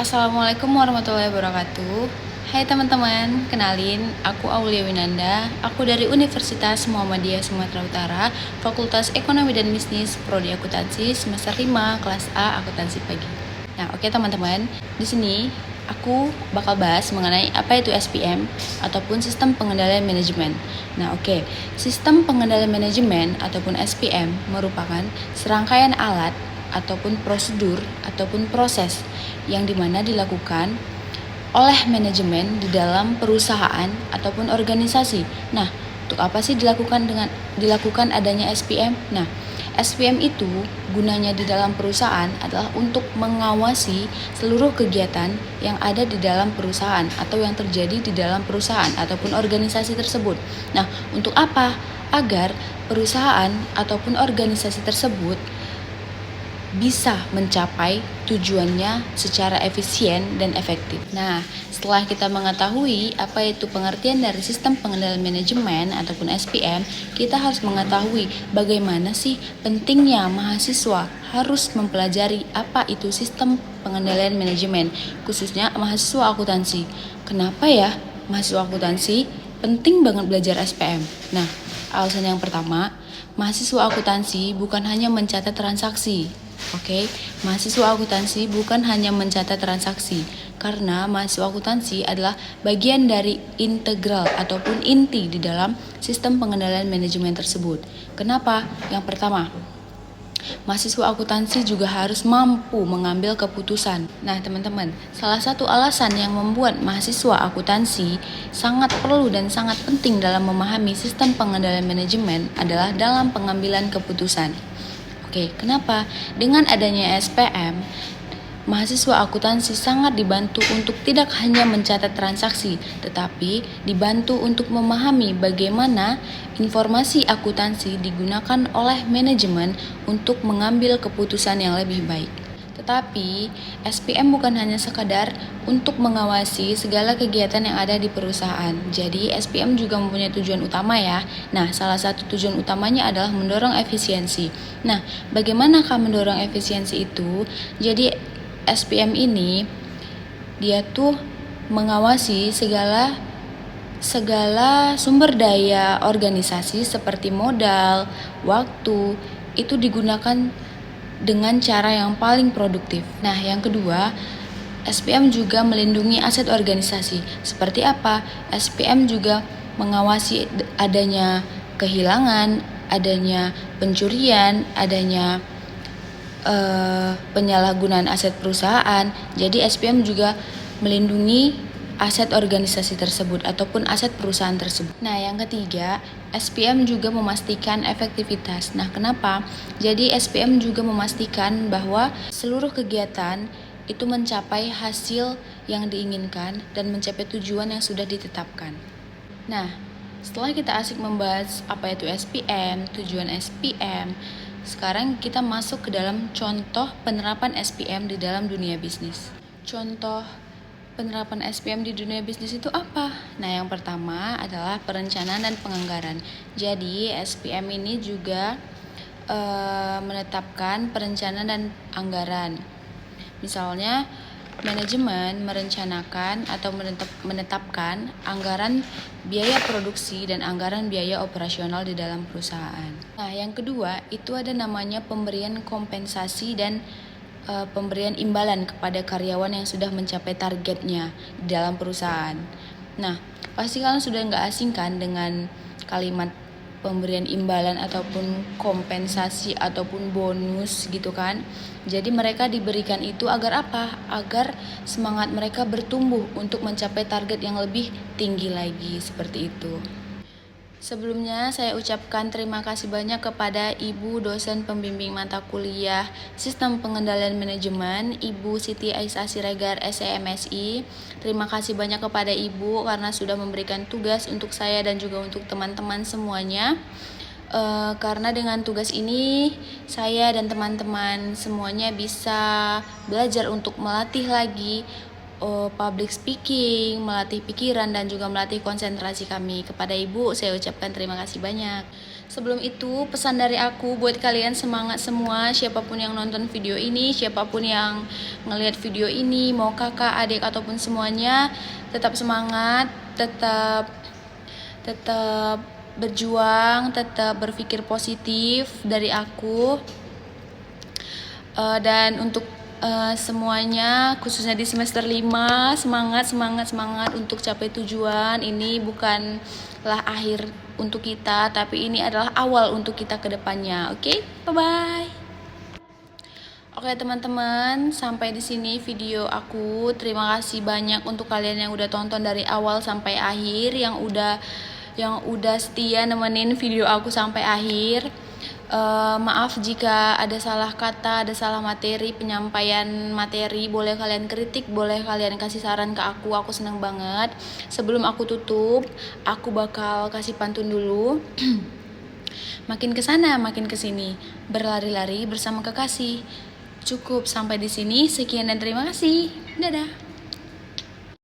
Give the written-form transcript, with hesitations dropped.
Assalamualaikum warahmatullahi wabarakatuh. Hai teman-teman, kenalin aku Aulia Winanda. Aku dari Universitas Muhammadiyah Sumatera Utara, Fakultas Ekonomi dan Bisnis, Prodi Akuntansi, semester 5, kelas A, akuntansi pagi. Nah, oke teman-teman, di sini aku bakal bahas mengenai apa itu SPM ataupun sistem pengendalian manajemen. Nah, oke. Sistem pengendalian manajemen ataupun SPM merupakan serangkaian alat ataupun prosedur ataupun proses yang dimana dilakukan oleh manajemen di dalam perusahaan ataupun organisasi. Nah, untuk apa sih dilakukan adanya SPM? Nah, SPM itu gunanya di dalam perusahaan adalah untuk mengawasi seluruh kegiatan yang ada di dalam perusahaan atau yang terjadi di dalam perusahaan ataupun organisasi tersebut. Nah, untuk apa? Agar perusahaan ataupun organisasi tersebut bisa mencapai tujuannya secara efisien dan efektif. Nah, setelah kita mengetahui apa itu pengertian dari sistem pengendalian manajemen ataupun SPM, kita harus mengetahui bagaimana sih pentingnya mahasiswa harus mempelajari apa itu sistem pengendalian manajemen, khususnya mahasiswa akuntansi. Kenapa ya mahasiswa akuntansi penting banget belajar SPM? Nah, alasan yang pertama, mahasiswa akuntansi bukan hanya mencatat transaksi. Oke, mahasiswa akuntansi bukan hanya mencatat transaksi, karena mahasiswa akuntansi adalah bagian dari integral ataupun inti di dalam sistem pengendalian manajemen tersebut. Kenapa? Yang pertama, mahasiswa akuntansi juga harus mampu mengambil keputusan. Nah, teman-teman, salah satu alasan yang membuat mahasiswa akuntansi sangat perlu dan sangat penting dalam memahami sistem pengendalian manajemen adalah dalam pengambilan keputusan. Oke, kenapa? Dengan adanya SPM, mahasiswa akuntansi sangat dibantu untuk tidak hanya mencatat transaksi, tetapi dibantu untuk memahami bagaimana informasi akuntansi digunakan oleh manajemen untuk mengambil keputusan yang lebih baik. Tetapi, SPM bukan hanya sekadar untuk mengawasi segala kegiatan yang ada di perusahaan. Jadi, SPM juga mempunyai tujuan utama ya. Nah, salah satu tujuan utamanya adalah mendorong efisiensi. Nah, bagaimanakah mendorong efisiensi itu? Jadi, SPM ini dia tuh mengawasi segala sumber daya organisasi seperti modal, waktu, itu digunakan dengan cara yang paling produktif. Nah, yang kedua, SPM juga melindungi aset organisasi. Seperti apa? SPM juga mengawasi adanya kehilangan, adanya pencurian, adanya penyalahgunaan aset perusahaan. Jadi SPM juga melindungi aset organisasi tersebut ataupun aset perusahaan tersebut. Nah, yang ketiga, SPM juga memastikan efektivitas. Nah, kenapa? Jadi SPM juga memastikan bahwa seluruh kegiatan itu mencapai hasil yang diinginkan dan mencapai tujuan yang sudah ditetapkan. Nah, setelah kita asik membahas apa itu SPM, tujuan SPM, sekarang kita masuk ke dalam contoh penerapan SPM di dalam dunia bisnis. Contoh penerapan SPM di dunia bisnis itu apa? Nah, yang pertama adalah perencanaan dan penganggaran. Jadi, SPM ini juga menetapkan perencanaan dan anggaran. Misalnya, manajemen merencanakan atau menetapkan anggaran biaya produksi dan anggaran biaya operasional di dalam perusahaan. Nah, yang kedua, itu ada namanya pemberian kompensasi dan pemberian imbalan kepada karyawan yang sudah mencapai targetnya di dalam perusahaan. Nah, pasti kalian sudah nggak asing kan dengan kalimat pemberian imbalan ataupun kompensasi ataupun bonus gitu kan. Jadi mereka diberikan itu agar apa? Agar semangat mereka bertumbuh untuk mencapai target yang lebih tinggi lagi, seperti itu. Sebelumnya saya ucapkan terima kasih banyak kepada Ibu dosen pembimbing mata kuliah Sistem Pengendalian Manajemen, Ibu Siti Aisyah Siregar SEMSI. Terima kasih banyak kepada Ibu karena sudah memberikan tugas untuk saya dan juga untuk teman-teman semuanya. Karena dengan tugas ini saya dan teman-teman semuanya bisa belajar untuk melatih lagi public speaking, melatih pikiran dan juga melatih konsentrasi kami. Kepada Ibu saya ucapkan terima kasih banyak. Sebelum itu, pesan dari aku buat kalian semangat semua, siapapun yang nonton video ini, siapapun yang ngelihat video ini, mau kakak, adik ataupun semuanya, tetap semangat, tetap berjuang, tetap berpikir positif dari aku. Dan untuk semuanya, khususnya di semester 5, semangat untuk capai tujuan. Ini bukanlah akhir untuk kita, tapi ini adalah awal untuk kita ke depannya. Oke? Bye-bye. Oke teman-teman, sampai di sini video aku. Terima kasih banyak untuk kalian yang udah tonton dari awal sampai akhir, yang udah setia nemenin video aku sampai akhir. Maaf jika ada salah kata, ada salah materi, penyampaian materi. Boleh kalian kritik, boleh kalian kasih saran ke aku seneng banget. Sebelum aku tutup, aku bakal kasih pantun dulu. Makin kesana, makin kesini, berlari-lari bersama kekasih. Cukup sampai di sini, sekian dan terima kasih. Dadah.